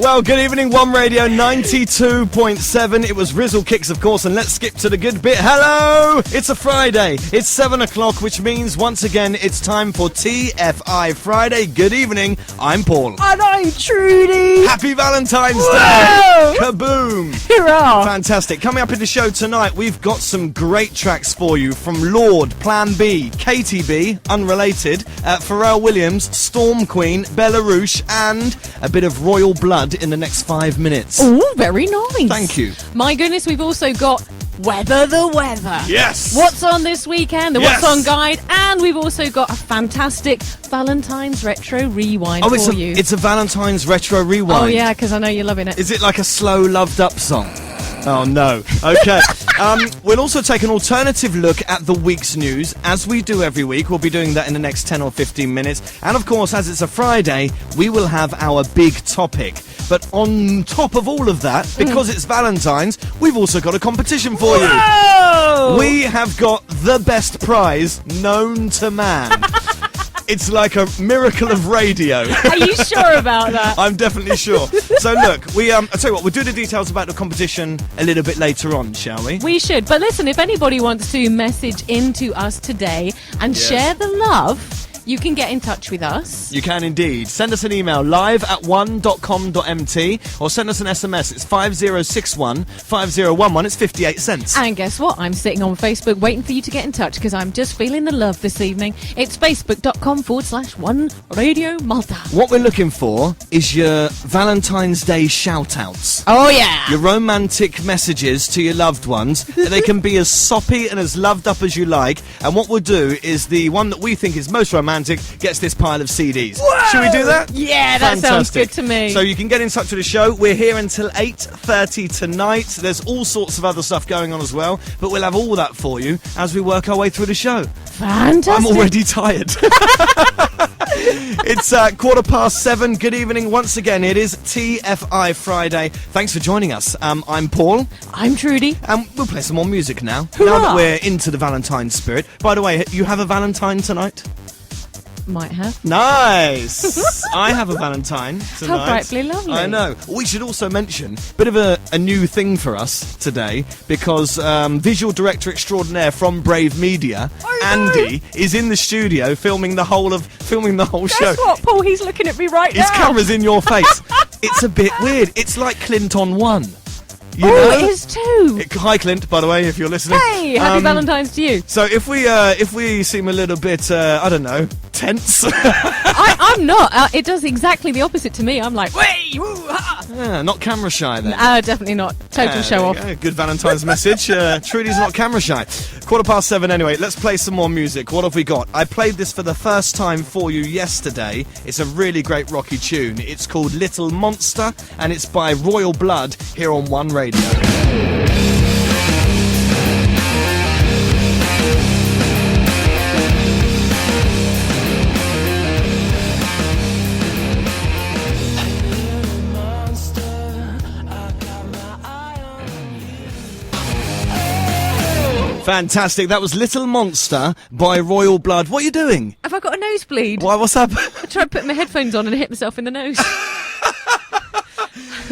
Well, good evening, One Radio 92.7. It was Rizzle Kicks, of course, and let's skip to the good bit. Hello! It's a Friday. It's 7 o'clock, which means, once again, it's time for TFI Friday. Good evening. I'm Paul. And I'm Trudy. Happy Valentine's Whoa! Day! Kaboom! Hurrah! Fantastic. Coming up in the show tonight, we've got some great tracks for you from Lord, Plan B, KTB, unrelated, Pharrell Williams, Storm Queen, Bella Rouge, and a bit of Royal Blood in the next 5 minutes. Oh, very nice. Thank you. My goodness, we've also got Weather the Weather. Yes. What's on this weekend, the Yes. What's On guide, and we've also got a fantastic Valentine's Retro Rewind for you. It's a Valentine's Retro Rewind. Oh, yeah, because I know you're loving it. Is it like a slow, loved-up song? Oh, no. Okay. We'll also take an alternative look at the week's news, as we do every week. We'll be doing that in the next 10 or 15 minutes. And, of course, as it's a Friday, we will have our big topic. But on top of all of that, because it's Valentine's, we've also got a competition for you. Whoa! We have got the best prize known to man. It's like a miracle of radio. Are you sure about that? I'm definitely sure. So look, I'll tell you what, we'll do the details about the competition a little bit later on, shall we? We should. But listen, if anybody wants to message into us today and Yes. share the love, you can get in touch with us. You can indeed. Send us an email, live@one.com.mt, or send us an SMS. It's 5061 5011. It's 58 cents. And guess what? I'm sitting on Facebook waiting for you to get in touch because I'm just feeling the love this evening. It's facebook.com/One Radio Malta. What we're looking for is your Valentine's Day shout-outs. Oh, yeah. Your romantic messages to your loved ones. They can be as soppy and as loved up as you like. And what we'll do is the one that we think is most romantic gets this pile of CDs. Whoa! Should we do that? Yeah, that sounds good to me. So you can get in touch with the show. We're here until 8:30 tonight. There's all sorts of other stuff going on as well, but we'll have all that for you as we work our way through the show. Fantastic. I'm already tired. It's 7:15. Good evening once again. It is TFI Friday. Thanks for joining us. I'm Paul. I'm Trudy. And we'll play some more music now. Hurrah! Now that we're into the Valentine's spirit. By the way, you have a Valentine tonight? Might have. Nice! I have a Valentine tonight. How frightfully lovely. I know. We should also mention, a bit of a new thing for us today, because visual director extraordinaire from Brave Media, Andy, is in the studio filming the whole show. Guess what, Paul? He's looking at me right His now. camera's in your face. It's a bit weird. It's like Clint on One. You Oh, know? it is too. Hi, Clint, by the way, if you're listening. Hey, happy Valentine's to you. So if we seem a little bit, I don't know, tense. I'm not. It does exactly the opposite to me. I'm like, way, woo, ha. Not camera shy then. Definitely not. Total show off. Good Valentine's message. Trudy's not camera shy. 7:15 anyway. Let's play some more music. What have we got? I played this for the first time for you yesterday. It's a really great rocky tune. It's called Little Monster, and it's by Royal Blood here on One Radio. Fantastic. That was Little Monster by Royal Blood. What are you doing? Have I got a nosebleed? Why? What's up? I tried putting my headphones on and hit myself in the nose.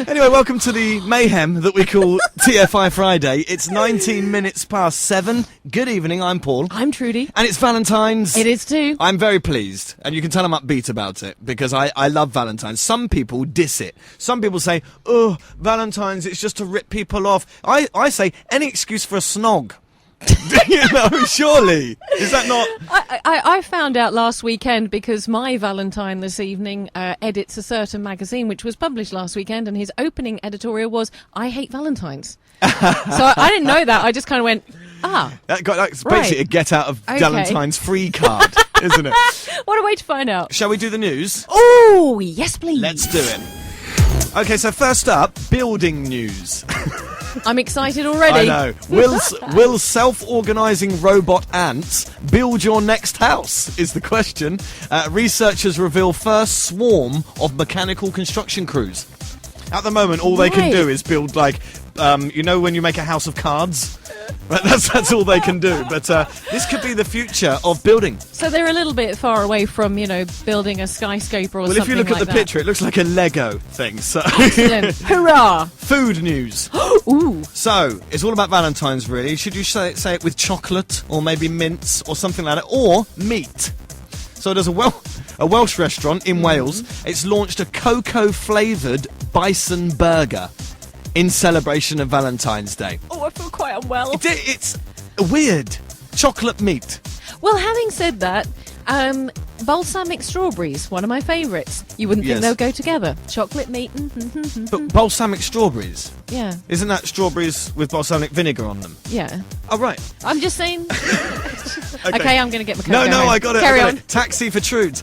Anyway, welcome to the mayhem that we call TFI Friday. It's 19 minutes past 7. Good evening, I'm Paul. I'm Trudy. And it's Valentine's. It is too. I'm very pleased, and you can tell I'm upbeat about it, because I love Valentine's. Some people diss it. Some people say, oh, Valentine's, it's just to rip people off. I say, any excuse for a snog. You know, surely. Is that not... I found out last weekend because my Valentine this evening edits a certain magazine which was published last weekend, and his opening editorial was, I hate Valentines. So I didn't know that. I just kind of went, That's basically a get out of Valentine's free card, isn't it? What a way to find out. Shall we do the news? Oh, yes, please. Let's do it. Okay, so first up, building news. I'm excited already. I know. Will self-organising robot ants build your next house, is the question. Researchers reveal first swarm of mechanical construction crews. At the moment, all they can do is build, like, you know when you make a house of cards? Right, that's all they can do. But this could be the future of building. So they're a little bit far away from, building a skyscraper or something like that. Well, if you look at the picture, it looks like a Lego thing. So Excellent. Hurrah! Food news. Ooh. So, it's all about Valentine's, really. Should you say it with chocolate, or maybe mince, or something like that, or meat? So there's a Welsh restaurant in Wales. It's launched a cocoa-flavoured bison burger in celebration of Valentine's Day. Oh, I feel quite unwell. It's weird. Chocolate meat. Well, having said that, balsamic strawberries, one of my favourites. You wouldn't think Yes. they'll go together. Chocolate meat. But balsamic strawberries? Yeah. Isn't that strawberries with balsamic vinegar on them? Yeah. Oh, right. I'm just saying. Okay, I'm going to get my coat No, going. I got it. Carry I got on. it. Taxi for Trudes.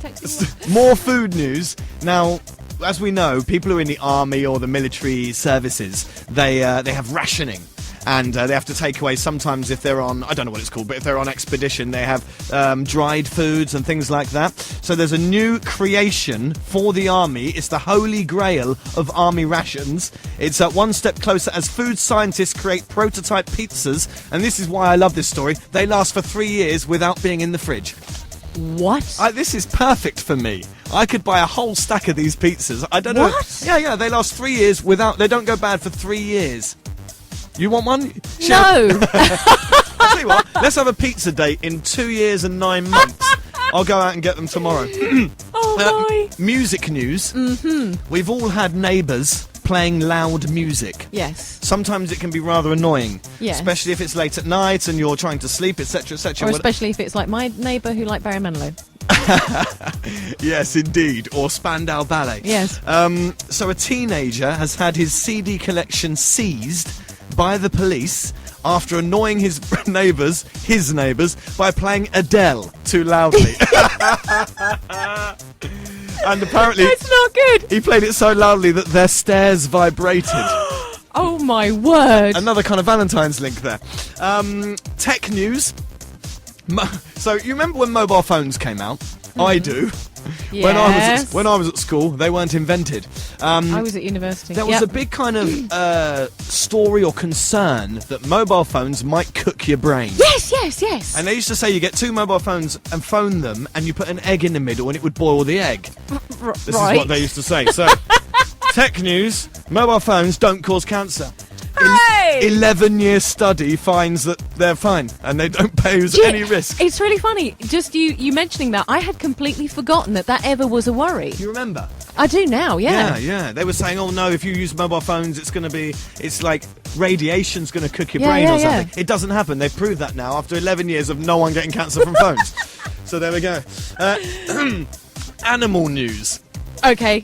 Taxi. More food news. Now, as we know, people who are in the army or the military services, they have rationing. And they have to take away, sometimes if they're on, I don't know what it's called, but if they're on expedition, they have dried foods and things like that. So there's a new creation for the army. It's the holy grail of army rations. It's one step closer as food scientists create prototype pizzas. And this is why I love this story. They last for 3 years without being in the fridge. What? This is perfect for me. I could buy a whole stack of these pizzas. I don't know. What? Yeah, they last 3 years without, they don't go bad for 3 years. You want one? No. I'll tell you what, let's have a pizza date in 2 years and 9 months. I'll go out and get them tomorrow. Oh, my. Music news. We've all had neighbours playing loud music. Yes. Sometimes it can be rather annoying. Yes. Especially if it's late at night and you're trying to sleep, etc., etc. Or especially if it's like my neighbour who liked Barry Manilow. Yes, indeed. Or Spandau Ballet. Yes. So a teenager has had his CD collection seized by the police after annoying his neighbours, by playing Adele too loudly. And apparently That's not good. he played it so loudly that their stairs vibrated. Oh, my word. Another kind of Valentine's link there. Tech news. So you remember when mobile phones came out? I do. Yes. When I was at school, they weren't invented. I was at university. There was a big kind of story or concern that mobile phones might cook your brain. Yes. And they used to say you get 2 mobile phones and phone them, and you put an egg in the middle, and it would boil the egg. This is what they used to say. So, tech news: mobile phones don't cause cancer. Hooray! 11-year study finds that they're fine and they don't pose any risk. It's really funny. Just you mentioning that, I had completely forgotten that ever was a worry. You remember? I do now, yeah. Yeah. They were saying, oh no, if you use mobile phones, it's like radiation's going to cook your Yeah, brain or yeah, something. It doesn't happen. They've proved that now after 11 years of no one getting cancer from phones. So there we go. Animal news. Okay,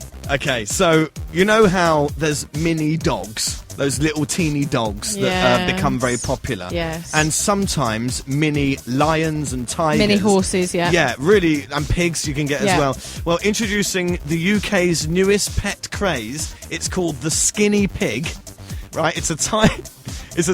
so you know how there's mini dogs, those little teeny dogs that become very popular? Yes. And sometimes mini lions and tigers. Mini horses, yeah. Yeah, really, and pigs you can get as well. Well, introducing the UK's newest pet craze, it's called the skinny pig. Right, it's a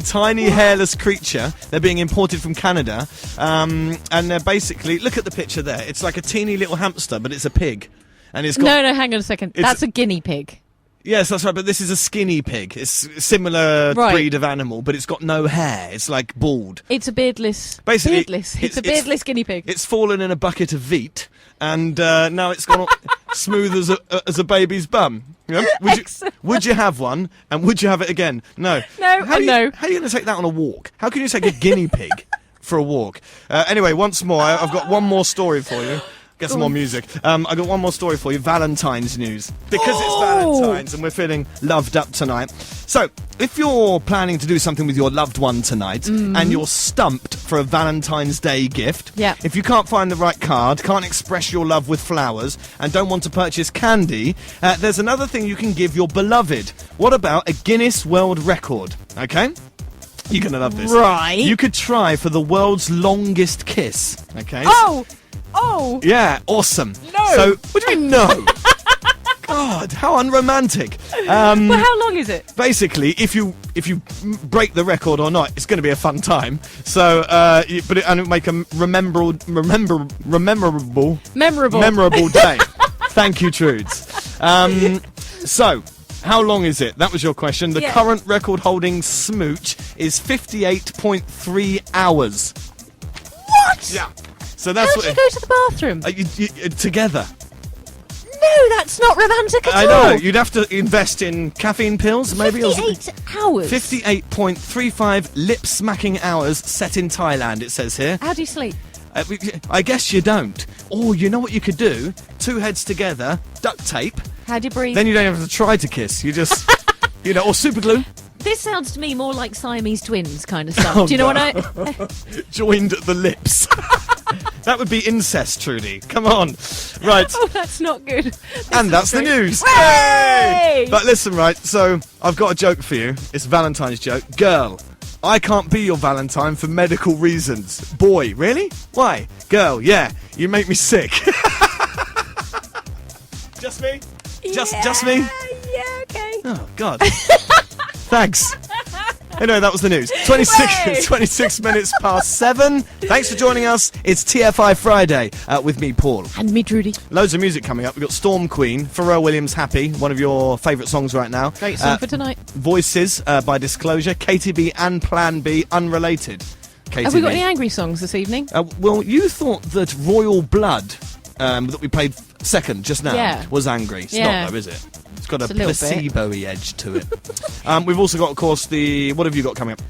tiny hairless creature. They're being imported from Canada, and they're basically, look at the picture there. It's like a teeny little hamster, but it's a pig. And it's got, No, hang on a second. That's a guinea pig. Yes, that's right, but this is a skinny pig. It's a similar breed of animal, but it's got no hair. It's like bald. It's a beardless. Basically, It's a beardless guinea pig. It's fallen in a bucket of Veet, and now it's gone smooth as a baby's bum. You know? Would you have one, and would you have it again? No. No, How are you no. going to take that on a walk? How can you take a guinea pig for a walk? Anyway, once more, I've got one more story for you. Get some more music. I got one more story for you. Valentine's news. Because it's Valentine's and we're feeling loved up tonight. So, if you're planning to do something with your loved one tonight and you're stumped for a Valentine's Day gift, if you can't find the right card, can't express your love with flowers, and don't want to purchase candy, there's another thing you can give your beloved. What about a Guinness World Record? Okay? You're going to love this. Right. You could try for the world's longest kiss. Okay? Oh! Yeah, awesome. No! So, what do you mean no? God, how unromantic. Well, how long is it? Basically, if you break the record or not, it's going to be a fun time. So, and it'll make a memorable Memorable. day. Thank you, Trudes. So, How long is it? That was your question. The Yeah. current record-holding smooch is 58.3 hours. What? Yeah. So that's How do you go to the bathroom? together. No, that's not romantic at I all. know. You'd have to invest in caffeine pills, maybe. 58 hours. 58.35 lip-smacking hours set in Thailand, it says here. How do you sleep? I guess you don't. Or you know what you could do? Two heads together, duct tape. How do you breathe? Then you don't have to try to kiss. You just, or super glue. This sounds to me more like Siamese twins kind of stuff. Oh, Do you know no. what I... Joined at the lips. That would be incest, Trudy. Come on. Right. Oh, that's not good. And that's the news. Hooray! But listen, right, so I've got a joke for you. It's a Valentine's joke. Girl, I can't be your Valentine for medical reasons. Boy, really? Why? Girl, yeah, you make me sick. Just me? Just me? Yeah, okay. Oh, God. Thanks. Anyway, that was the news. 26 minutes past 7. Thanks for joining us. It's TFI Friday with me, Paul. And me, Trudy. Loads of music coming up. We've got Storm Queen, Pharrell Williams' Happy, one of your favourite songs right now. Great song for tonight. Voices by Disclosure, KTB and Plan B, unrelated. KTB. Have we got any angry songs this evening? Well, you thought that Royal Blood, that we played second just now, was angry. It's not, though, is it? It's got a placebo-y edge to it. We've also got, of course, what have you got coming up?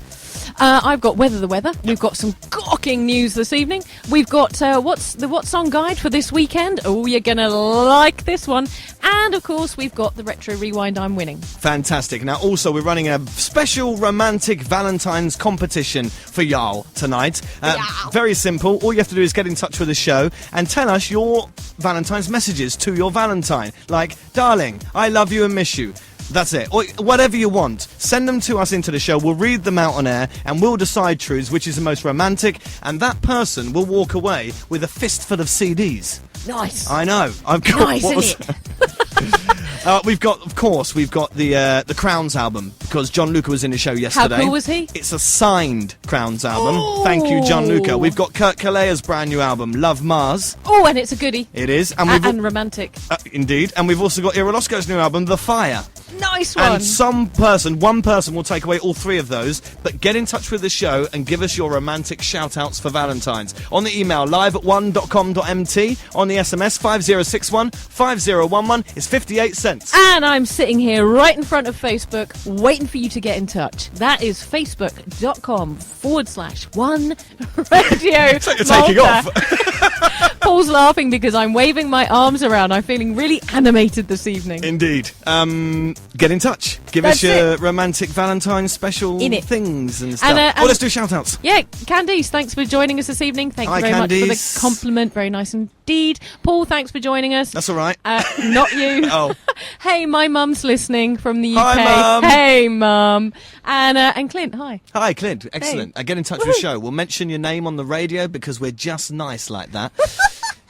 I've got Weather the Weather. We've got some gawking news this evening. We've got What's On guide for this weekend. Oh, you're going to like this one. And, of course, we've got the Retro Rewind I'm winning. Fantastic. Now, also, we're running a special romantic Valentine's competition for y'all tonight. Very simple. All you have to do is get in touch with the show and tell us your Valentine's messages to your Valentine. Like, darling, I love you and miss you. That's it. Or whatever you want. Send them to us into the show. We'll read them out on air and we'll decide, Trues, which is the most romantic. And that person will walk away with a fistful of CDs. Nice. I know. I've got, nice, isn't it? we've got the Crowns album because John Luca was in the show yesterday. How cool was he? It's a signed Crowns album. Thank you, John Luca. We've got Kurt Kalea's brand new album, Love Mars. Oh, and it's a goodie. It is. And romantic. Indeed. And we've also got Irolosco's new album, The Fire. Nice one. And one person will take away all three of those. But get in touch with the show and give us your romantic shout-outs for Valentine's. On the email, live@one.com.mt. On the SMS, 5061 5011. It's 58 cents. And I'm sitting here right in front of Facebook, waiting for you to get in touch. That is facebook.com/OneRadio. It's like you're taking off. Paul's laughing because I'm waving my arms around. I'm feeling really animated this evening. Indeed. Get in touch. Give us your romantic Valentine's special things and stuff. Let's do shout-outs. Yeah, Candice, thanks for joining us this evening. Thank you very much for the compliment. Very nice indeed. Paul, thanks for joining us. That's all right. Not you. Oh. Hey, my mum's listening from the UK. Hi, Mum. Hey, Mum. And Clint, hi. Hi, Clint. Excellent. Hey. Get in touch with the show. We'll mention your name on the radio because we're just nice like that.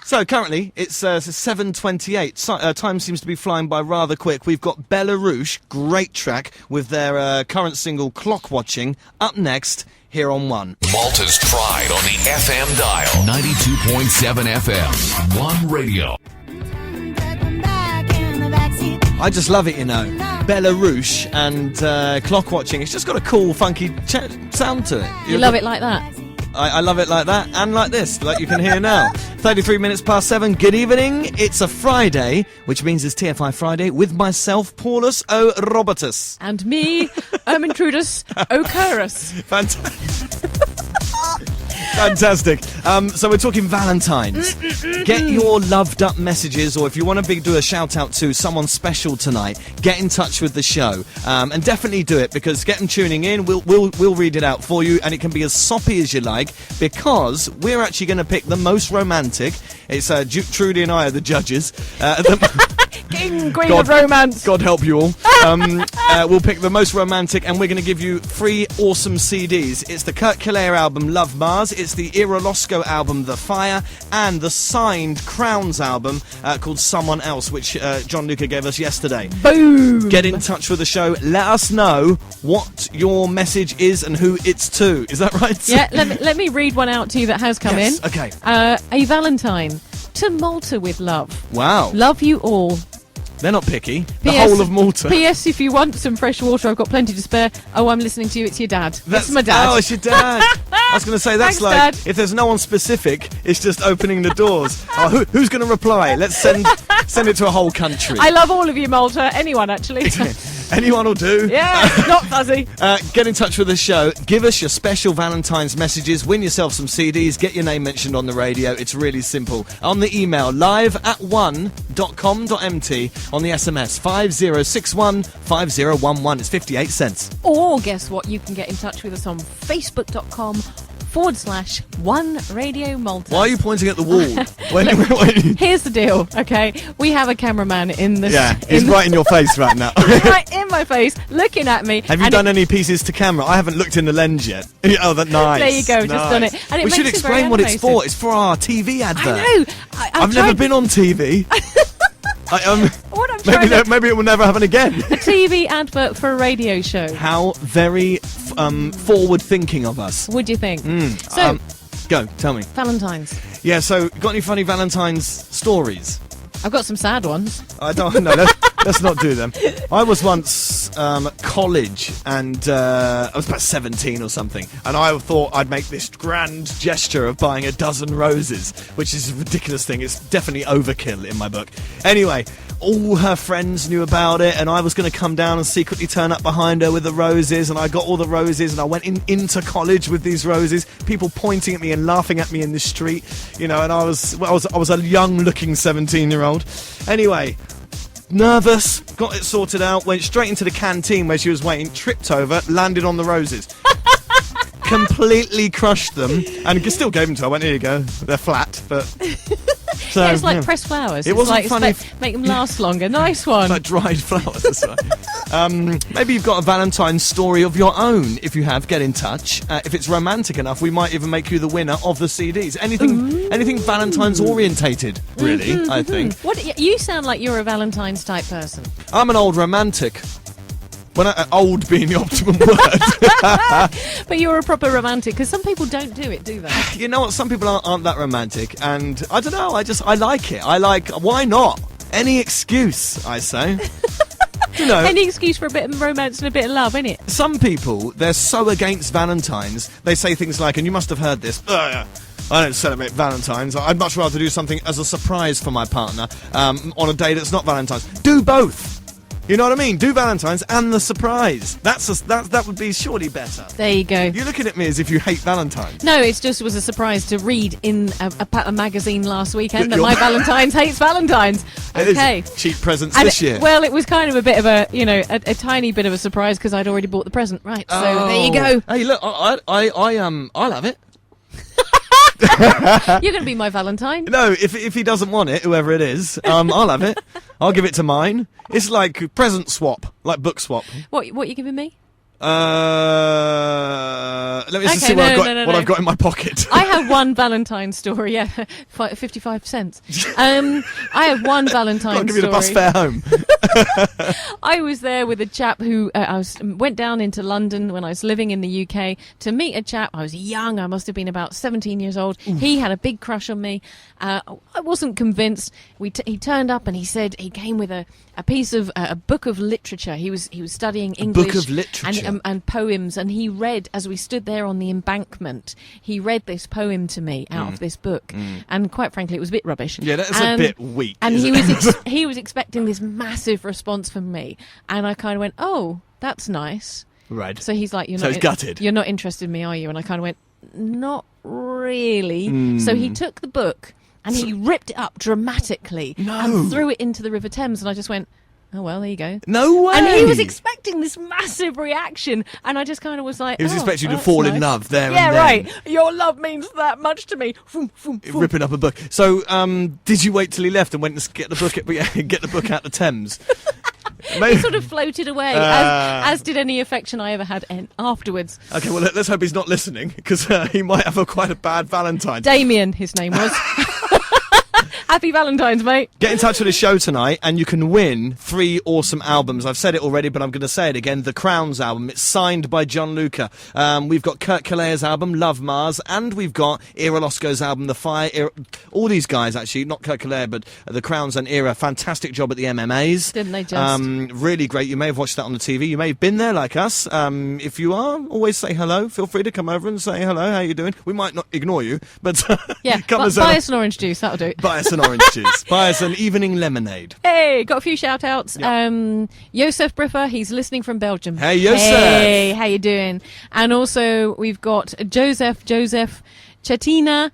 So currently it's 7:28. Time seems to be flying by rather quick. We've got Belarus, great track with their current single "Clock Watching" up next here on One. Malta's pride on the FM dial, 92.7 FM, One Radio. I just love it, Belarus and "Clock Watching." It's just got a cool, funky sound to it. You love it like that? I love it like that and like this, like you can hear now. 33 minutes past 7. Good evening. It's a Friday, which means it's TFI Friday with myself, Paulus O'Robertus. And me, Ermintrudus O'Curus. Fantastic. So we're talking Valentine's. Get your loved up messages, or if you want to do a shout out to someone special tonight, get in touch with the show. And definitely do it, because get them tuning in. We'll read it out for you, and it can be as soppy as you like, because we're actually going to pick the most romantic. It's Trudy and I are the judges. King, Queen of Romance. God help you all. We'll pick the most romantic, and we're going to give you 3 awesome CDs. It's the Kurt Kalea album, Love Mars. It's the Irolosco album, The Fire. And the signed Crowns album called Someone Else, which John Luca gave us yesterday. Boom! Get in touch with the show. Let us know what your message is and who it's to. Is that right? Yeah, let me read one out to you that has come in. Okay. A Valentine. To Malta with love. Wow. Love you all. They're not picky. The P.S. whole of Malta. P.S. If you want some fresh water, I've got plenty to spare. Oh, I'm listening to you. It's your dad. It's my dad. Oh, it's your dad. I was going to say, that's Thanks, like, Dad. if there's no one specific, it's just opening the doors. Who's going to reply? Let's send it to a whole country. I love all of you, Malta. Anyone, actually. Anyone will do. Yeah, not fuzzy. Get in touch with the show. Give us your special Valentine's messages. Win yourself some CDs. Get your name mentioned on the radio. It's really simple. On the email, live@one.com.mt. On the SMS, 5061 5011. It's 58 cents. Or guess what? You can get in touch with us on facebook.com/One Radio Malta. Why are you pointing at the wall? Here's the deal, okay? We have a cameraman in the... Yeah, he's right in your face right now. right in my face, looking at me. Have you done any pieces to camera? I haven't looked in the lens yet. Oh, that's nice. There you go, just done it. And it we makes should it very explain what it's animated. for. It's for our TV advert. I know. I've never been on TV. What I'm trying to... Maybe it will never happen again. A TV advert for a radio show. How very forward-thinking of us. What do you think? So, go, tell me. Valentine's. Yeah, so got any funny Valentine's stories? I've got some sad ones. I don't know. Let's not do them. I was once college, and I was about 17 or something, and I thought I'd make this grand gesture of buying a dozen roses, which is a ridiculous thing. It's definitely overkill in my book. Anyway, all her friends knew about it, and I was going to come down and secretly turn up behind her with the roses, and I got all the roses, and I went into college with these roses, people pointing at me and laughing at me in the street, and I was a young-looking 17-year-old. Anyway, nervous, got it sorted out, went straight into the canteen where she was waiting, tripped over, landed on the roses. Completely crushed them, and still gave them to her. I went, here you go. They're flat, but... So, yeah, it's like pressed flowers. It wasn't funny. Make them last longer. Nice one. Like dried flowers. That's right. Maybe you've got a Valentine's story of your own. If you have, get in touch. If it's romantic enough, we might even make you the winner of the CDs. Anything Valentine's orientated, really, I think. What you sound like you're a Valentine's type person. I'm an old romantic. Old being the optimum word. But you're a proper romantic, because some people don't do it, do they? You know what? Some people aren't that romantic, and I don't know. I like it. Why not? Any excuse, I say. Any excuse for a bit of romance and a bit of love, innit? Some people, they're so against Valentine's, they say things like, and you must have heard this, I don't celebrate Valentine's. I'd much rather do something as a surprise for my partner on a day that's not Valentine's. Do both. You know what I mean? Do Valentine's and the surprise. That would be surely better. There you go. You're looking at me as if you hate Valentine's. No, it just was a surprise to read in a magazine last weekend that my Valentine's hates Valentine's. Okay. It is cheap presents this year. Well, it was kind of a bit of a tiny bit of a surprise because I'd already bought the present. Right, so there you go. Hey, look, I'll have it. You're going to be my Valentine. No, if he doesn't want it, whoever it is, I'll have it. I'll give it to mine. It's like present swap, like book swap. What you giving me? Let me just see what I've got in my pocket. I have one Valentine story. Yeah, 55 cents. I have one Valentine I'll give story. you the bus fare home. I was there with a chap who went down into London when I was living in the UK to meet a chap. I was young. I must have been about 17 years old. Oof. He had a big crush on me. I wasn't convinced. He turned up and he said he came with a piece of a book of literature. He was studying English. Book of literature. And poems, and he read, as we stood there on the embankment, he read this poem to me out of this book, and quite frankly it was a bit rubbish. Yeah, that's a bit weak. And he was expecting this massive response from me, and I kind of went, oh, that's nice. Right. So he's like, he's gutted. You're not interested in me, are you? And I kind of went, not really. So he took the book and he ripped it up dramatically and threw it into the River Thames, and I just went, oh, well, there you go. No way! And he was expecting this massive reaction, and I just kind of was like, he was expecting you to fall in love there and then. Yeah, right. Your love means that much to me. Vroom, vroom, vroom. Ripping up a book. So, did you wait till he left and went to get the book out the Thames? He sort of floated away, as did any affection I ever had afterwards. Okay, well, let's hope he's not listening, because he might have quite a bad Valentine. Damien, his name was. Happy Valentine's, mate. Get in touch with the show tonight and you can win 3 awesome albums. I've said it already, but I'm going to say it again. The Crowns album. It's signed by John Luca. We've got Kurt Colea's album, Love Mars, and we've got Ira Losco's album, The Fire. All these guys, actually, not Kurt Colea, but The Crowns and Ira. Fantastic job at the MMAs. Didn't they just? Really great. You may have watched that on the TV. You may have been there like us. If you are, always say hello. Feel free to come over and say hello. How you doing? We might not ignore you, but Yeah, come and say buy us an orange juice. That'll do it. buy us an orange juice. Buy us an evening lemonade. Hey, got a few shout-outs. Yep. Josef Briffer, he's listening from Belgium. Hey, Josef. Hey, how you doing? And also, we've got Joseph, Chatina,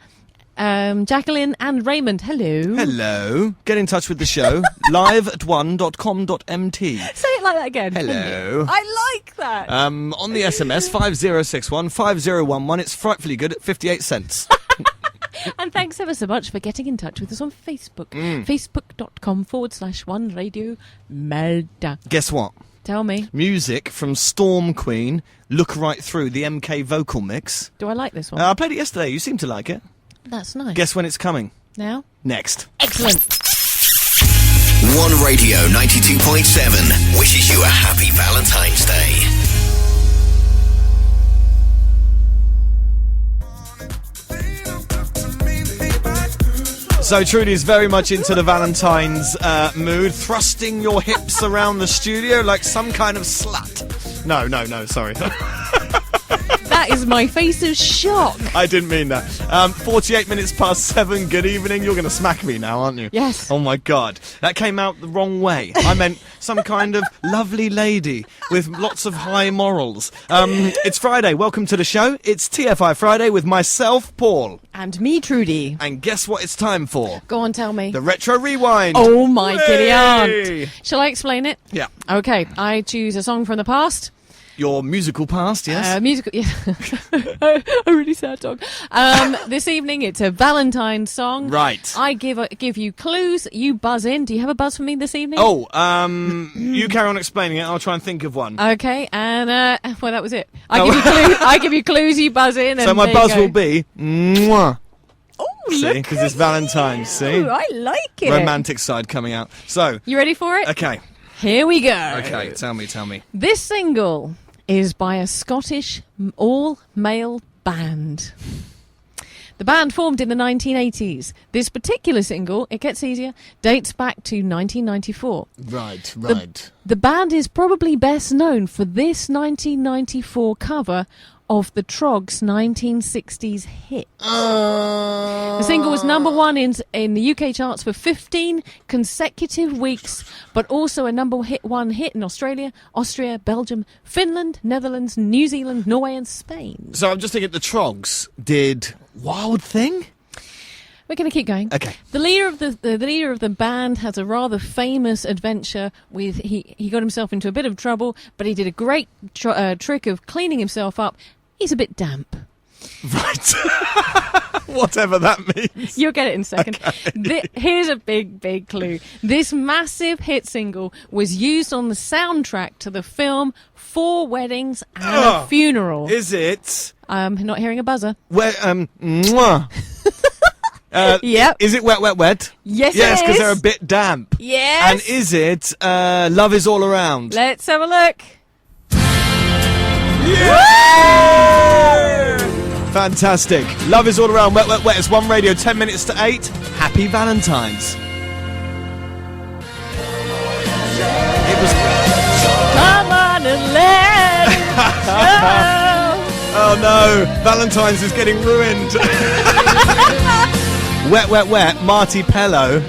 Jacqueline and Raymond. Hello. Hello. Get in touch with the show. live@one.com.mt. Say it like that again. Hello. I like that. On the SMS, 5061 5011. It's frightfully good at 58 cents. And thanks ever so much for getting in touch with us on Facebook. Facebook.com/One Radio Melda. Guess what? Tell me. Music from Storm Queen, Look Right Through, the MK vocal mix. Do I like this one? I played it yesterday. You seem to like it. That's nice. Guess when it's coming? Now? Next. Excellent. One Radio 92.7 wishes you a happy Valentine's Day. So Trudy's very much into the Valentine's mood, thrusting your hips around the studio like some kind of slut. No, sorry. That is my face of shock. I didn't mean that. 48 minutes past 7, good evening. You're going to smack me now, aren't you? Yes. Oh my God. That came out the wrong way. I meant some kind of lovely lady with lots of high morals. It's Friday. Welcome to the show. It's TFI Friday with myself, Paul. And me, Trudy. And guess what it's time for? Go on, tell me. The Retro Rewind. Oh my giddy Hooray! aunt. Shall I explain it? Yeah. Okay, I choose a song from the past. Your musical past, yes? Musical, yeah. A really sad dog. This evening, it's a Valentine's song. Right. I give you clues. You buzz in. Do you have a buzz for me this evening? Oh, you carry on explaining it. I'll try and think of one. Okay, and well, that was it. I give you clues. You buzz in. So and my there you buzz go. will be mwah. Oh, See, look because at it's Valentine's. See, you. I like it. romantic side coming out. So, You ready for it? okay, Here we go. okay. Tell me. This single is by a Scottish all-male band. The band formed in the 1980s. This particular single, it gets easier, dates back to 1994. Right. The band is probably best known for this 1994 cover of the Trogs' 1960s hit. The single was number 1 in the UK charts for 15 consecutive weeks, but also a number 1 hit in Australia, Austria, Belgium, Finland, Netherlands, New Zealand, Norway and Spain. So I'm just thinking the Trogs did Wild Thing? We're going to keep going. Okay. The leader of the band has a rather famous adventure with he got himself into a bit of trouble, but he did a great trick of cleaning himself up. He's a bit damp. Right. Whatever that means. You'll get it in a second. Okay. Here's a big clue. This massive hit single was used on the soundtrack to the film 4 Weddings and a Funeral. Is it? Not hearing a buzzer. Where? Mwah. Yep. Is it wet? Yes, Yes, it because is. they're a bit damp. Yes. And is it Love Is All Around? Let's have a look. Fantastic. Love Is All Around. Wet. It's One Radio, 10 minutes to 8. Happy Valentine's. It was... Come on and let it go. Oh no, Valentine's is getting ruined. Wet. Marty Pello.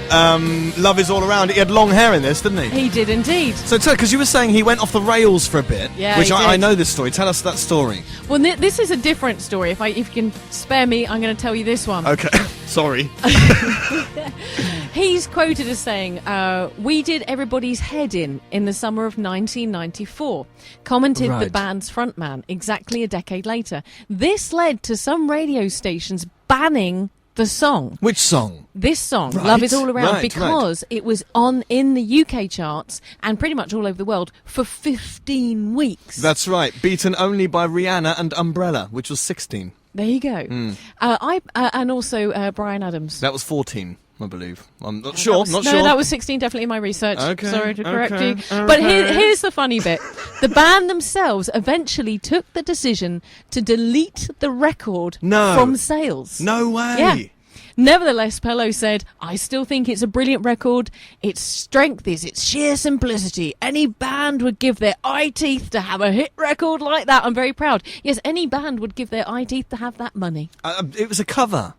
Love Is All Around. He had long hair in this, didn't he? He did indeed. So, because you were saying he went off the rails for a bit, Yeah, which he I did. know this story. Tell us that story. Well, this is a different story. If you can spare me, I'm going to tell you this one. Okay, sorry. He's quoted as saying, "We did everybody's head in the summer of 1994," commented the Right. band's frontman exactly a decade later. This led to some radio stations banning the song. Which song? This song, Right, Love Is All Around, right. because it was on in the UK charts and pretty much all over the world for 15 weeks. That's right. Beaten only by Rihanna and Umbrella, which was 16. There you go. And also Bryan Adams. That was 14. I believe. I'm not sure. No, sure. that was 16, definitely in my research. Okay, Sorry to correct okay, you. okay. But here's the funny bit. The band themselves eventually took the decision to delete the record from sales. No way. Yeah. Nevertheless, Pello said, I still think it's a brilliant record. Its strength is its sheer simplicity. Any band would give their eye teeth to have a hit record like that. I'm very proud. Yes, any band would give their eye teeth to have that money. It was a cover.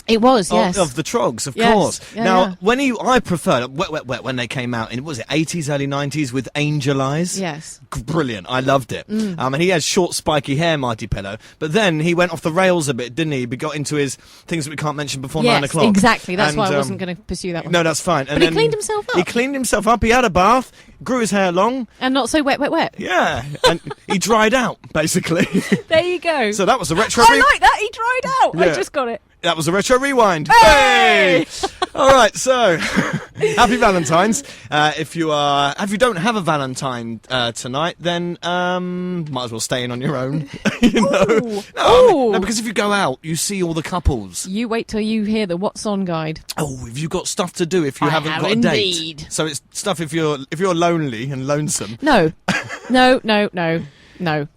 It was, yes. Of the Trogs, of Yes. course. Yeah, now, yeah. I preferred Wet Wet Wet when they came out in, what was it, 80s, early 90s with Angel Eyes? Yes. Brilliant. I loved it. And he had short, spiky hair, Marty Pello. But then he went off the rails a bit, didn't he? He got into his things that we can't mention before 9 o'clock. Yes, exactly. That's And, why I wasn't going to pursue that one. No, that's fine. But he cleaned himself up. He cleaned himself up. He had a bath, grew his hair long. And not so wet, wet, wet. Yeah. And he dried out, basically. There you go. So that was a retro. I like that. He dried out. Yeah. I just got it. That was a retro rewind. Hey! All right, so happy Valentine's. If you don't have a Valentine tonight, then might as well stay in on your own. You know? Ooh. No, because if you go out, you see all the couples. You wait till you hear the What's On guide. Oh, have you got stuff to do if you I haven't have got a indeed. date? So it's stuff if you're lonely and lonesome. No. No.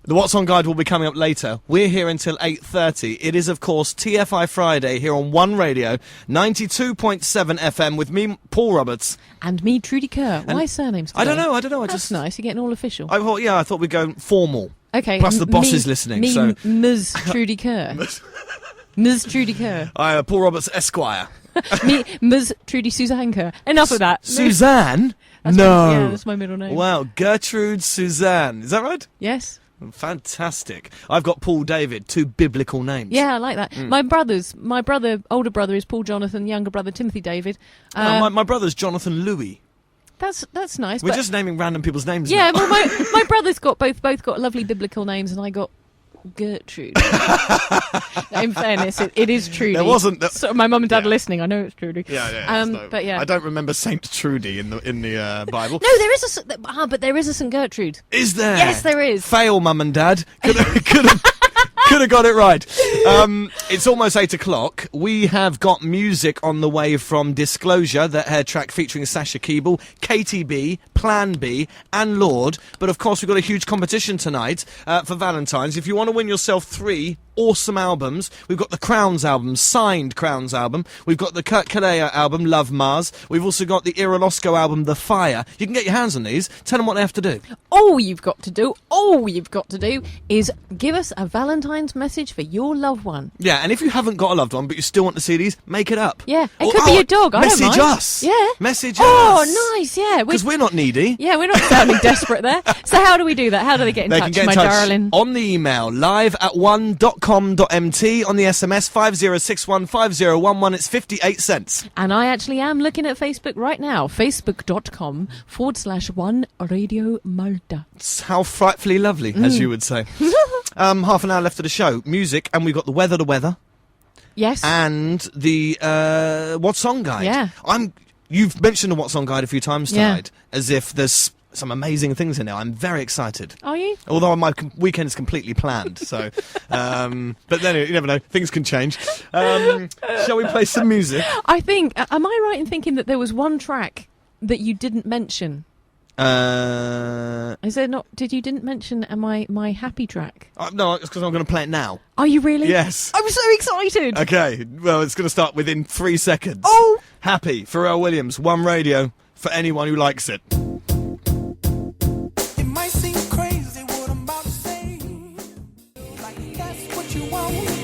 The What's On guide will be coming up later. We're here until 8:30. It is, of course, TFI Friday here on One Radio, 92.7 FM with me, Paul Roberts. And me, Trudy Kerr. Why surnames today? I don't know. That's Just nice. You're getting all official. I thought we'd go formal. Okay. Plus the boss is listening, Me, so- Ms. Trudy Kerr. Ms. Trudy Kerr. Paul Roberts, Esquire. Me, Ms. Trudy Suzanne Kerr. Enough of that. Suzanne? That's No. that's my middle name. Wow, Gertrude Suzanne. Is that right? Yes. Fantastic. I've got Paul David, two biblical names. Yeah, I like that. My older brother is Paul Jonathan, younger brother Timothy David. My brother's Jonathan Louis. That's nice. We're but- just naming random people's names Yeah, now. well, my brothers got both got lovely biblical names, and I got Gertrude. In fairness, it is Trudy. There wasn't... So my mum and dad Yeah. are listening. I know it's Trudy. Yeah. But yeah. I don't remember Saint Trudy in the Bible. No, there is but there is a St Gertrude. Is there? Yes, there is. Fail, mum and dad. Could have got it right. It's almost 8 o'clock. We have got music on the way from Disclosure, the hair track featuring Sasha Keeble, KTB, Plan B, and Lord. But of course, we've got a huge competition tonight for Valentine's. If you want to win yourself 3 awesome albums, we've got the Crowns album, signed Crowns album. We've got the Kurt Kalea album, Love Mars. We've also got the Irolosco album, The Fire. You can get your hands on these. Tell them what they have to do. All you've got to do is give us a Valentine's message for your loved one. Yeah, and if you haven't got a loved one, but you still want the CDs, make it up. Yeah, it could be your dog. I don't Message mind. us. Yeah. Message us. Oh, nice. Yeah. Because we're not needy. Yeah, we're not sounding desperate there. So how do we do that? How do they get in They touch, can get in my touch darling? on the email, live@one.com.mt, on the SMS 50615011. It's 58 cents. And I actually am looking at Facebook right now. Facebook.com/One Radio Malta. It's how frightfully lovely, as you would say. Half an hour left of the show. Music, and we've got the weather, Yes. and the What's On Guide. Yeah. You've mentioned the What's On Guide a few times Yeah. tonight, as if there's some amazing things in there. I'm very excited. Are you? Although my weekend is completely planned, so... but then, you never know, things can change. Shall we play some music? I think... Am I right in thinking that there was one track that you didn't mention? Is there not? Didn't mention my happy track? No, it's because I'm going to play it now. Are you really? Yes. I'm so excited. Okay, well, it's going to start within 3 seconds. Oh! Happy, Pharrell Williams, One Radio, for anyone who likes it. It might seem crazy what I'm about to say, like that's what you want to do.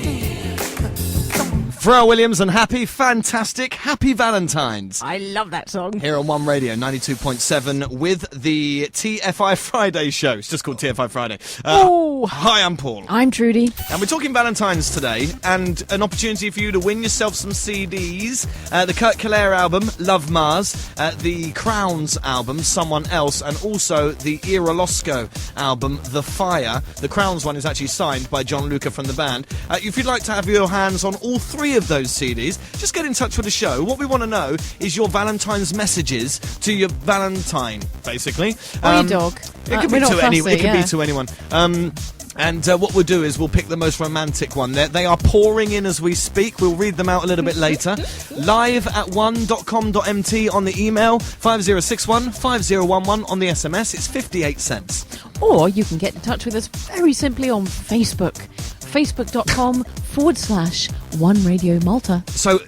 Pharrell Williams and Happy, fantastic, happy Valentines. I love that song. Here on One Radio, 92.7, with the TFI Friday show. It's just called TFI Friday. Oh. Hi, I'm Paul. I'm Trudy. And we're talking Valentine's today, and an opportunity for you to win yourself some CDs. The Kurt Kalea album, Love Mars, the Crowns album, Someone Else, and also the Irolosco album, The Fire. The Crowns one is actually signed by John Luca from the band. If you'd like to have your hands on all 3 of those CDs, just get in touch with the show. What we want to know is your Valentine's messages to your Valentine, basically. Or your dog. It could We're be not to fussy, anyone. It could yeah. be to anyone. And what we'll do is we'll pick the most romantic one. They are pouring in as we speak. We'll read them out a little bit later. Live at 1.com.mt on the email, 5061 5011 on the SMS. It's 58 cents. Or you can get in touch with us very simply on Facebook. Facebook.com/One Radio Malta. So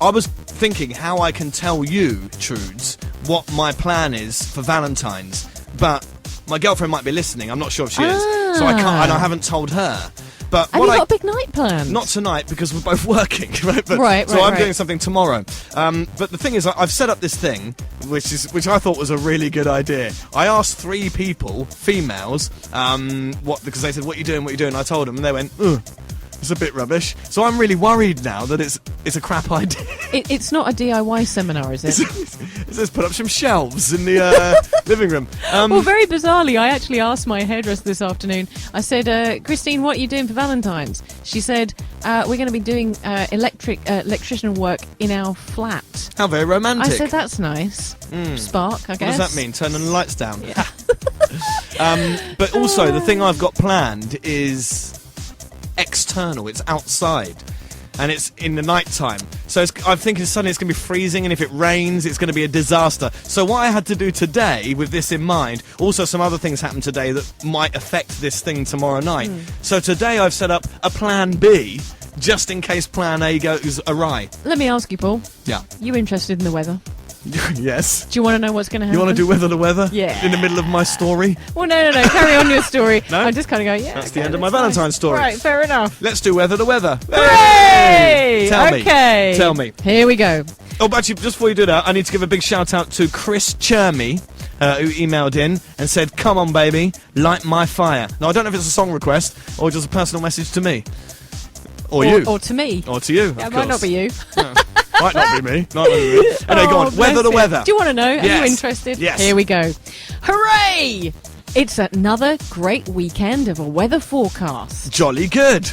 I was thinking how I can tell you, Trudes, what my plan is for Valentine's. But my girlfriend might be listening. I'm not sure if she is. So I can't, and I haven't told her. But Have you got a big night planned? Not tonight, because we're both working, right? So I'm doing something tomorrow. But the thing is, I've set up this thing, which I thought was a really good idea. I asked 3 people, females, because they said, what are you doing? I told them, and they went, ugh. It's a bit rubbish. So I'm really worried now that it's a crap idea. It's not a DIY seminar, is it? It says put up some shelves in the living room. Well, very bizarrely, I actually asked my hairdresser this afternoon. I said, Christine, what are you doing for Valentine's? She said, we're going to be doing electrician work in our flat. How very romantic. I said, that's nice. Spark, I guess. What does that mean? Turning the lights down? Yeah. But also, the thing I've got planned is external. It's outside, and it's in the night time. So I'm thinking suddenly it's going to be freezing, and if it rains, it's going to be a disaster. So what I had to do today, with this in mind, also some other things happened today that might affect this thing tomorrow night. So today I've set up a plan B, just in case plan A goes awry. Let me ask you, Paul. Yeah. You interested in the weather? Yes. Do you want to know what's going to happen? You want to do weather to weather? Yeah. In the middle of my story? Well, no. Carry on your story. No? I'm just kind of going, yeah. That's the end of my Valentine's story. Right, fair enough. Let's do weather to weather. Hooray! Tell me. Okay. Tell me. Here we go. Oh, but actually, just before you do that, I need to give a big shout out to Chris Chermy, who emailed in and said, "Come on, baby, light my fire." Now, I don't know if it's a song request or just a personal message to me. Or you. Or to me. Or to you, Yeah, of it might not course. be you. No. Might not be me. Anyway, go on. Weather to weather. Do you want to know? Are Yes. you interested? Yes. Here we go. Hooray! It's another great weekend of a weather forecast. Jolly good.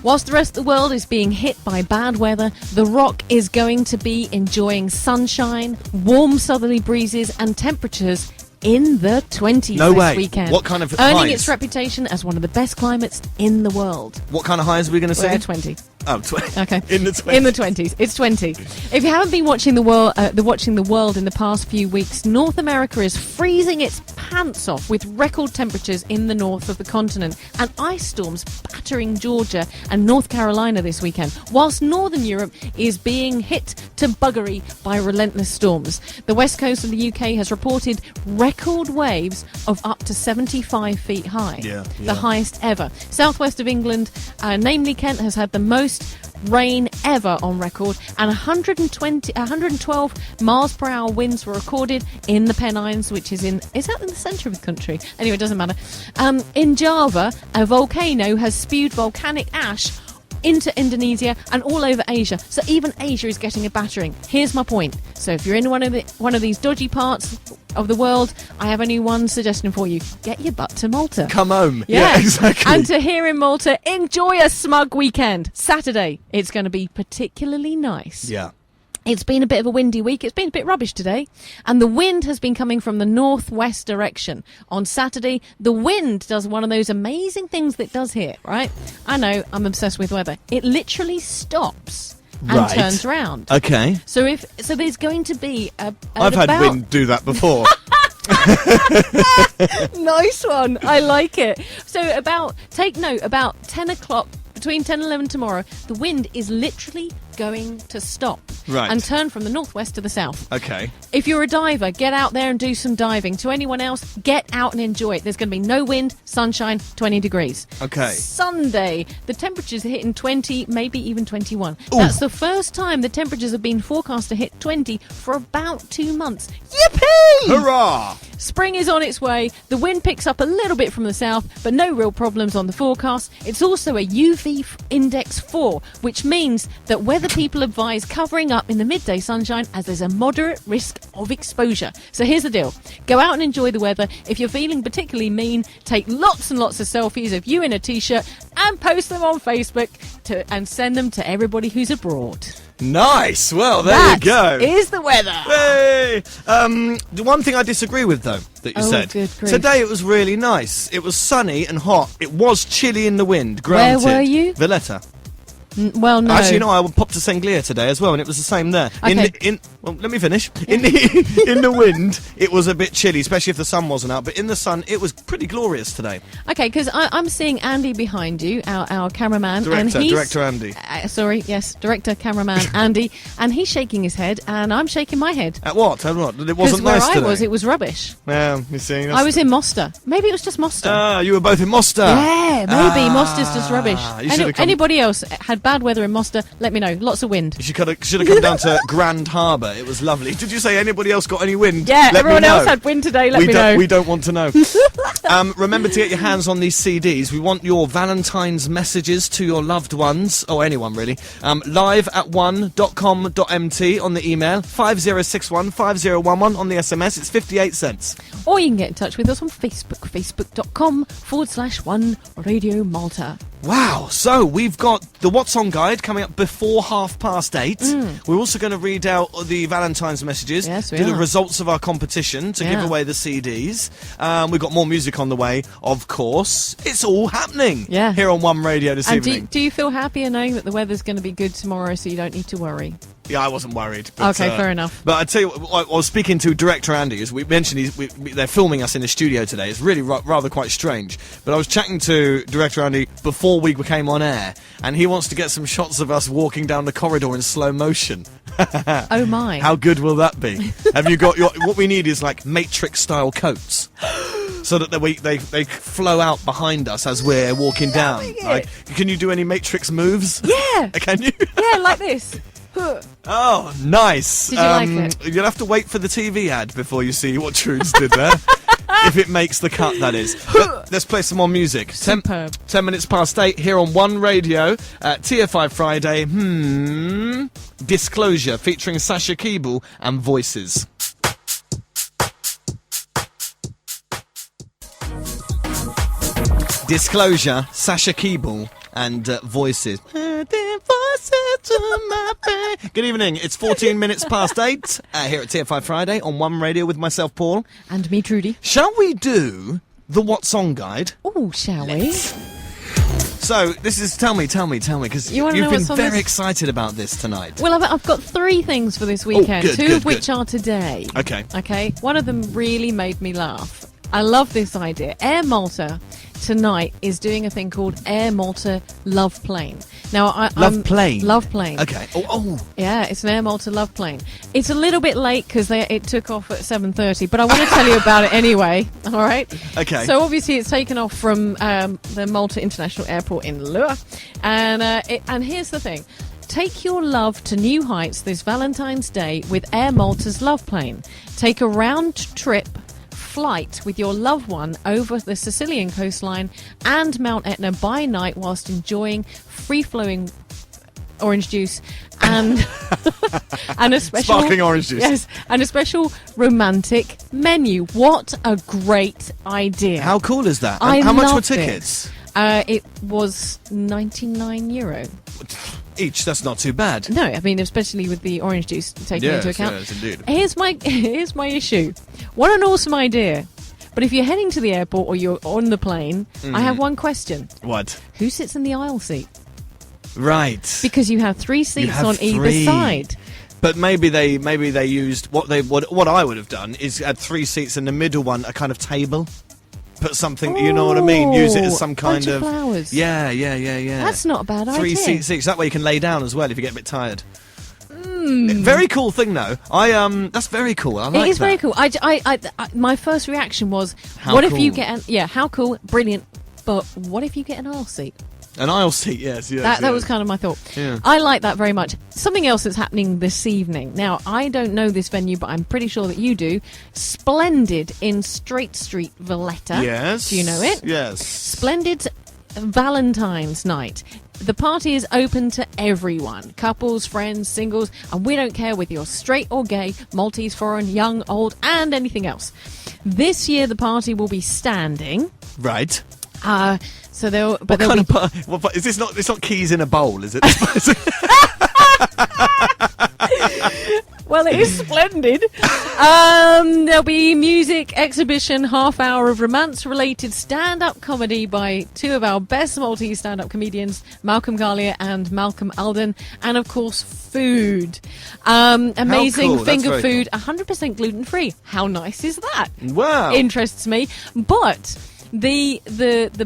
Whilst the rest of the world is being hit by bad weather, the Rock is going to be enjoying sunshine, warm southerly breezes and temperatures in the 20s No this way. weekend. What kind of Earning highs? its reputation as one of the best climates in the world. What kind of highs are we going to We're see? at 20. Oh, 20. Okay. In the 20s. In the 20s. It's 20. If you haven't been watching the world in the past few weeks, North America is freezing its pants off with record temperatures in the north of the continent and ice storms battering Georgia and North Carolina this weekend, whilst Northern Europe is being hit to buggery by relentless storms. The west coast of the UK has reported record waves of up to 75 feet high. Yeah. The highest ever. Southwest of England, namely Kent, has had the most rain ever on record, and 112 miles per hour winds were recorded in the Pennines, which is that in the centre of the country? Anyway, it doesn't matter. In Java, a volcano has spewed volcanic ash into Indonesia and all over Asia. So even Asia is getting a battering. Here's my point. So if you're in one of these dodgy parts of the world, I have only one suggestion for you. Get your butt to Malta. Come home. Yeah. Yeah, exactly. And to here in Malta, enjoy a smug weekend. Saturday, it's going to be particularly nice. Yeah. It's been a bit of a windy week. It's been a bit rubbish today. And the wind has been coming from the northwest direction. On Saturday, the wind does one of those amazing things that it does here, right? I know, I'm obsessed with weather. It literally stops and Right. turns round. Okay. So there's going to be I've had wind do that before. Nice one. I like it. So take note, about 10 o'clock, between 10 and 11 tomorrow, the wind is literally going to stop. Right. And turn from the northwest to the south. Okay. If you're a diver, get out there and do some diving. To anyone else, get out and enjoy it. There's going to be no wind, sunshine, 20 degrees. Okay. Sunday, the temperatures are hitting 20, maybe even 21. That's the first time the temperatures have been forecast to hit 20 for about 2 months. Yippee! Hurrah! Spring is on its way. The wind picks up a little bit from the south, but no real problems on the forecast. It's also a UV index 4, which means that weather people advise covering up in the midday sunshine as there's a moderate risk of exposure. So here's the deal. Go out and enjoy the weather. If you're feeling particularly mean, take lots and lots of selfies of you in a t-shirt and post them on Facebook and send them to everybody who's abroad. Nice. Well, there That you go. is the weather. Hey! The one thing I disagree with, though, that you said. Good grief. Today it was really nice. It was sunny and hot. It was chilly in the wind, Where granted. were you? Valletta. Well, no. Actually, no, I popped to Sanglia today as well, and it was the same there. Okay. Well, let me finish. In the wind, it was a bit chilly, especially if the sun wasn't out. But in the sun, it was pretty glorious today. Okay, because I'm seeing Andy behind you, our cameraman. Director Andy. Director, cameraman Andy, and he's shaking his head, and I'm shaking my head. At what? At what? It Because wasn't where nice I today. was, it was rubbish. Yeah, you see. I was in Moster. Maybe it was just Moster. Ah, you were both in Moster. Yeah, maybe Moster's just rubbish. You should've come- Anybody else had bad weather in Moster? Let me know. Lots of wind. You should have come down to Grand Harbour. It was lovely. Did you say anybody else got any wind? Yeah, Let me everyone know. else had wind today. Let me know. We don't want to know. Remember to get your hands on these CDs. We want your Valentine's messages to your loved ones, or anyone really. Live at 1.com.mt on the email, 5061 5011 on the SMS. It's 58 cents. Or you can get in touch with us on Facebook, facebook.com/One Radio Malta. Wow, so we've got the What's On guide coming up before 8:30. We're also going to read out the Valentine's messages, Yes, we do the are. results of our competition to give Yeah. away the CDs. We've got more music on the way, of course. It's all happening here on One Radio this And evening. do you feel happier knowing that the weather's going to be good tomorrow so you don't need to worry? Yeah, I wasn't worried. But, Okay, fair enough. But I tell you what, I was speaking to director Andy, as we mentioned, they're filming us in the studio today. It's really rather quite strange. But I was chatting to director Andy before we came on air, and he wants to get some shots of us walking down the corridor in slow motion. Oh my. How good will that be? Have you got what we need is like Matrix-style coats. So that they flow out behind us as we're walking down. Like, can you do any Matrix moves? Yeah. Can you? Yeah, like this. Oh, nice. Did you like it? You'll have to wait for the TV ad before you see what Trudes did there. If it makes the cut, that is. But let's play some more music. Superb. 10 minutes past 8 here on One Radio at TFI Friday. Disclosure featuring Sasha Keeble and Voices. Disclosure, Sasha Keeble and Voices. Good evening. It's 14 minutes past 8 here at TFI Friday on One Radio with myself, Paul. And me, Trudy. Shall we do the What's On guide? Oh, shall we? So, this is... Tell me, because You wanna you've know been what's on very this? excited about this tonight. Well, I've got 3 things for this weekend, good, two good, of which good. are today. Okay. Okay, one of them really made me laugh. I love this idea. Air Malta tonight is doing a thing called Air Malta Love Plane. Now, Love Plane? Love Plane. Okay. Oh. Yeah, it's an Air Malta Love Plane. It's a little bit late because it took off at 7:30, but I want to tell you about it anyway. All right. Okay. So obviously it's taken off from the Malta International Airport in Lua, and here's the thing. Take your love to new heights this Valentine's Day with Air Malta's Love Plane. Take a round trip flight with your loved one over the Sicilian coastline and Mount Etna by night whilst enjoying free-flowing orange juice and and a special Sparkling orange juice. Yes, and a special romantic menu. What a great idea! How cool is that? I How much were loved it. tickets? It was €99. Each. That's not too bad. No, I mean especially with the orange juice taken into account. Yes, indeed. Here's my issue. What an awesome idea! But if you're heading to the airport or you're on the plane, I have one question: What? who sits in the aisle seat? Right. Because you have 3 seats have on either 3. side. But maybe they used what I would have done is add 3 seats in the middle one, a kind of table. Put something, you know what I mean? Use it as some kind bunch of flowers. Yeah. That's not a bad 3 idea. seats. That way you can lay down as well if you get a bit tired. Very cool thing though. That's very cool. I like that. It is very cool. I my first reaction was, How what if cool. you get how cool, brilliant. But what if you get an aisle seat? An aisle seat, yes. That was kind of my thought. Yeah. I like that very much. Something else that's happening this evening. Now, I don't know this venue, but I'm pretty sure that you do. Splendid in Straight Street, Valletta. Yes. Do you know it? Yes. Splendid Valentine's night. The party is open to everyone. Couples, friends, singles, and we don't care whether you're straight or gay, Maltese, foreign, young, old, and anything else. This year, the party will be standing. Right. So they'll... What kind of is this not? It's not keys in a bowl, is it? Well, it is splendid. There'll be music, exhibition, half hour of romance-related stand-up comedy by two of our best Maltese stand-up comedians, Malcolm Garlier and Malcolm Alden, and of course, food. Amazing cool. finger That's very food, 100% gluten-free. How nice is that? Wow. Interests me. But the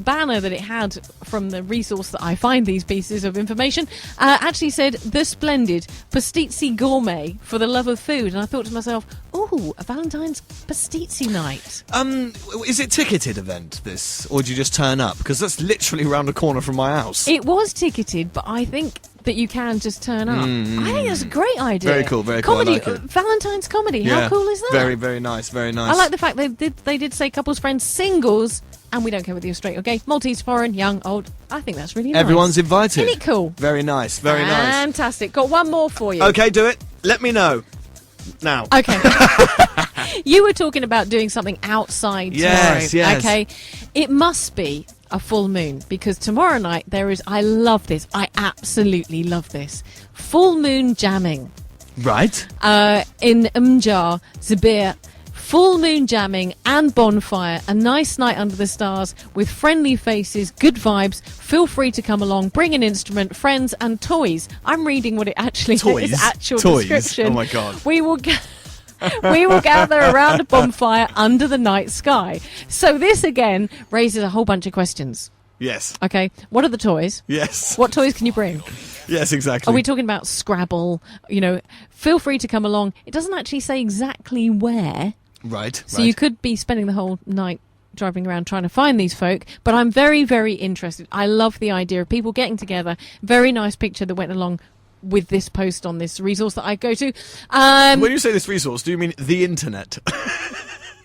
banner that it had from the resource that I find these pieces of information actually said the splendid Pastizzi Gourmet for the love of food, and I thought to myself, ooh, a Valentine's Pastizzi night. Is it ticketed event, this, or do you just turn up? Because that's literally around the corner from my house. It was ticketed, but I think that you can just turn up. I think that's a great idea. Very cool, very cool. Comedy, I like it. Valentine's comedy. How cool is that? Very, very nice, very nice. I like the fact they did say couples, friends, singles, and we don't care whether you're straight or gay, Maltese, foreign, young, old. I think that's really nice. Everyone's invited. Isn't it cool? Very nice, very nice. Fantastic. Got one more for you. Okay, do it. Let me know. Now. Okay. You were talking about doing something outside tomorrow. Yes. Okay. It must be a full moon, because tomorrow night there is, I love this, I absolutely love this, full moon jamming. Right. In Umjar, Zabir. Full moon jamming and bonfire, a nice night under the stars with friendly faces, good vibes. Feel free to come along, bring an instrument, friends and toys. I'm reading what it actually Toys? is, actual Toys? description. Oh my God. We will gather around a bonfire under the night sky. So this again raises a whole bunch of questions. Yes. Okay, what are the toys? Yes. What toys can you bring? Yes, exactly. Are we talking about Scrabble? You know, feel free to come along. It doesn't actually say exactly where. Right. So you could be spending the whole night driving around trying to find these folk, but I'm very, very interested. I love the idea of people getting together. Very nice picture that went along with this post on this resource that I go to. When you say this resource, do you mean the internet?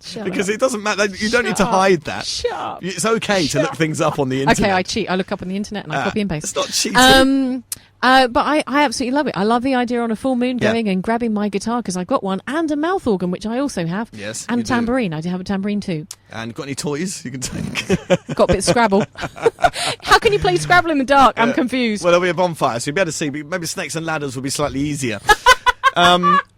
Shut Because up. it doesn't matter. You don't need to Shut up. hide that. Shut up. It's okay to look things up on the internet. Okay, I cheat. I look up on the internet and I copy and paste. It's not cheating. But I absolutely love it. I love the idea on a full moon Yeah. going and grabbing my guitar, because I've got one, and a mouth organ, which I also have. Yes, And you a do. tambourine. I do have a tambourine too. And got any toys you can take? Got a bit of Scrabble. How can you play Scrabble in the dark? I'm confused. Well, there'll be a bonfire, so you'll be able to see. But maybe snakes and ladders will be slightly easier.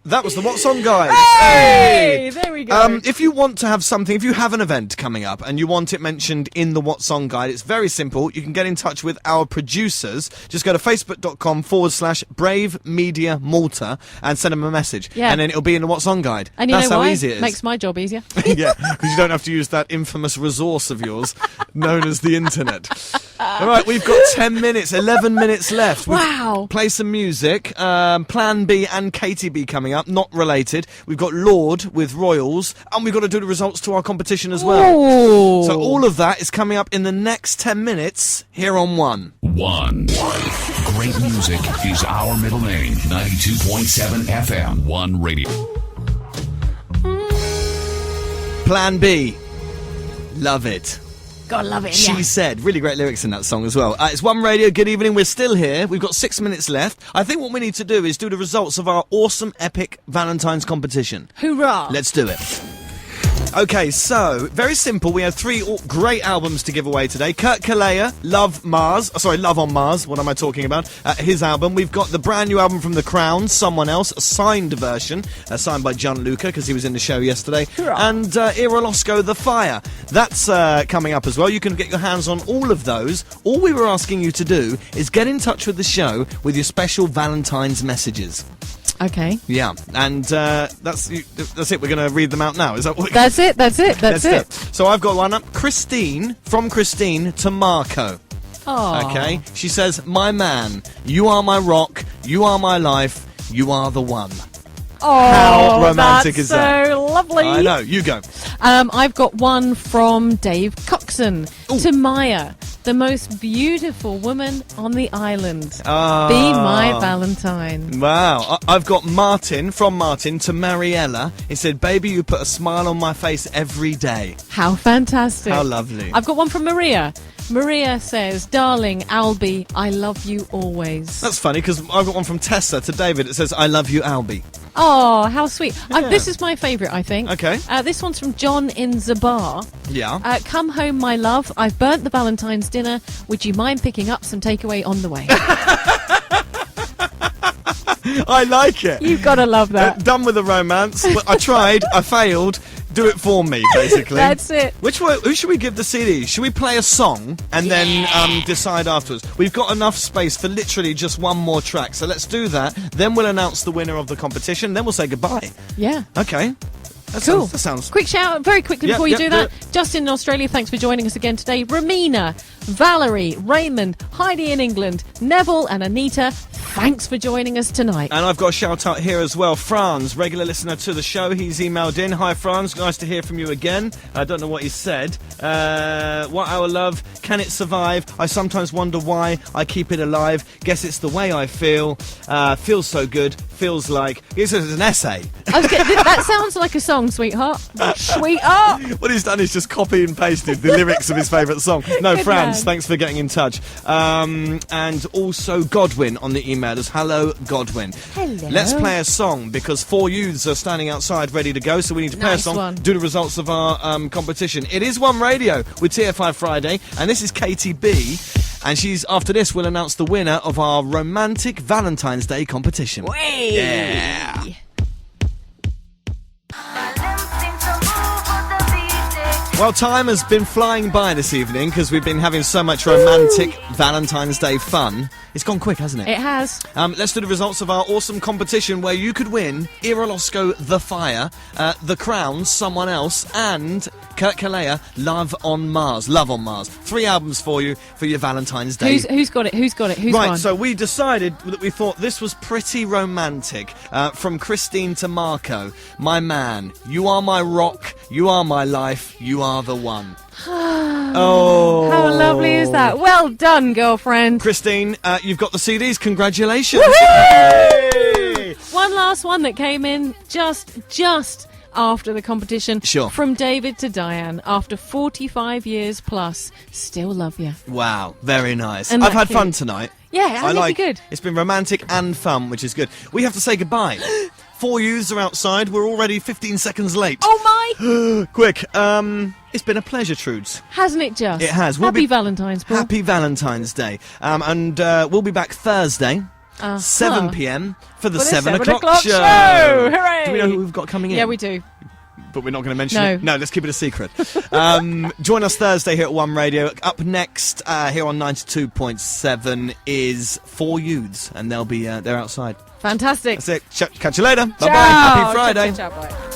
That was the What's On Guide. Hey! There we go. If you want to have something, if you have an event coming up and you want it mentioned in the What's On Guide, it's very simple. You can get in touch with our producers. Just go to facebook.com/Brave Media Malta and send them a message. Yeah. And then it'll be in the What's On Guide. And you That's know how why? easy it is. Makes my job easier. Yeah, because you don't have to use that infamous resource of yours known as the internet. All right, we've got 10 minutes, 11 minutes left. Wow. Play some music. Plan B and Katie B coming up, not related. We've got Lord with Royals, and we've got to do the results to our competition as well. Ooh. So all of that is coming up in the next 10 minutes here on One. One. Great music is our middle name. 92.7 FM. One Radio. Plan B. Love it. God, love it. She Yeah. said, really great lyrics in that song as well. It's One Radio, good evening, we're still here. We've got 6 minutes left. I think what we need to do is do the results of our awesome, epic Valentine's competition. Hoorah. Let's do it. Okay, so, very simple. We have 3 great albums to give away today. Kurt Kalea, Love on Mars. What am I talking about? His album. We've got the brand new album from The Crown, Someone Else, a signed version, signed by Gianluca, because he was in the show yesterday. Hurrah. And Irolosco, The Fire. That's coming up as well. You can get your hands on all of those. All we were asking you to do is get in touch with the show with your special Valentine's messages. Okay. Yeah, and that's it. We're going to read them out now. Is that what? That's it. That's it. That's it. So I've got one up. Christine, from Christine to Marco. Oh. Okay. She says, "My man, you are my rock. You are my life. You are the one." Oh, How romantic that's is that? so lovely. I know. You go. I've got one from Dave Coxon Ooh. to Maya, the most beautiful woman on the island. Ah. Be my Valentine. Wow. I've got Martin, from Martin to Mariella. He said, "Baby, you put a smile on my face every day." How fantastic. How lovely. I've got one from Maria. Maria says, "Darling Albie, I love you always." That's funny, because I've got one from Tessa to David. It says, "I love you, Albie." Oh, how sweet. Yeah. This is my favourite, I think. Okay. This one's from John in Zabar. Yeah. Come home, my love. I've burnt the Valentine's dinner. Would you mind picking up some takeaway on the way? I like it. You've got to love that. Done with the romance. Well, I tried. I failed. Do it for me, basically. That's it. Who should we give the CD? Should we play a song and then decide afterwards? We've got enough space for literally just one more track, so let's do that. Then we'll announce the winner of the competition. Then we'll say goodbye. Yeah. Okay. Cool. That sounds... Quick shout, very quickly before you do that. Justin in Australia, thanks for joining us again today. Ramina, Valerie, Raymond, Heidi in England, Neville and Anita, thanks for joining us tonight. And I've got a shout out here as well. Franz, regular listener to the show, he's emailed in. Hi Franz, nice to hear from you again. I don't know what he said. What our love, can it survive? I sometimes wonder why I keep it alive. Guess it's the way I feel. Feels so good. Feels like... This is an essay. That sounds like a song, sweetheart. Sweetheart! What he's done is just copy and pasted the lyrics of his favourite song. No, Good Franz, man. thanks for getting in touch. And also Godwin on the email as hello, Godwin. Hello. Let's play a song because 4 youths are standing outside ready to go, so we need to play Nice a song, one. do the results of our competition. It is One Radio with TFI Friday, and this is Katie B. And after this, we'll announce the winner of our romantic Valentine's Day competition. Yeah. Well, time has been flying by this evening because we've been having so much romantic Valentine's Day fun. It's gone quick, hasn't it? It has. Let's do the results of our awesome competition where you could win Irolosco The Fire, The Crown, Someone Else, and Kurt Kalea, Love on Mars. 3 albums for you for your Valentine's Day. Who's got it? Who's Right, won? so we decided that we thought this was pretty romantic. From Christine to Marco, my man, you are my rock, you are my life, you are the one. Oh. How lovely is that? Well done, girlfriend. Christine, you've got the CDs. Congratulations. Woohoo! One last one that came in just after the competition. Sure. From David to Diane. After 45 years plus, still love you. Wow, very nice. And I've had that's fun it. tonight. Yeah, hasn't it been good? It's been romantic and fun, which is good. We have to say goodbye. 4 youths are outside. We're already 15 seconds late. Oh my! Quick. It's been a pleasure, Trudes. Hasn't it just? It has. Happy Valentine's, Paul. Happy Valentine's Day. And we'll be back Thursday, 7 p.m. for the 7 o'clock show. Hooray! Do we know who we've got coming in? Yeah, we do. But we're not going to mention No. it. No, let's keep it a secret. Join us Thursday here at One Radio. Up next, here on 92.7 is 4 youths, and they're outside. Fantastic. That's it. Catch you later. Bye bye. Ciao. Happy Friday. Ciao, ciao, ciao, bye.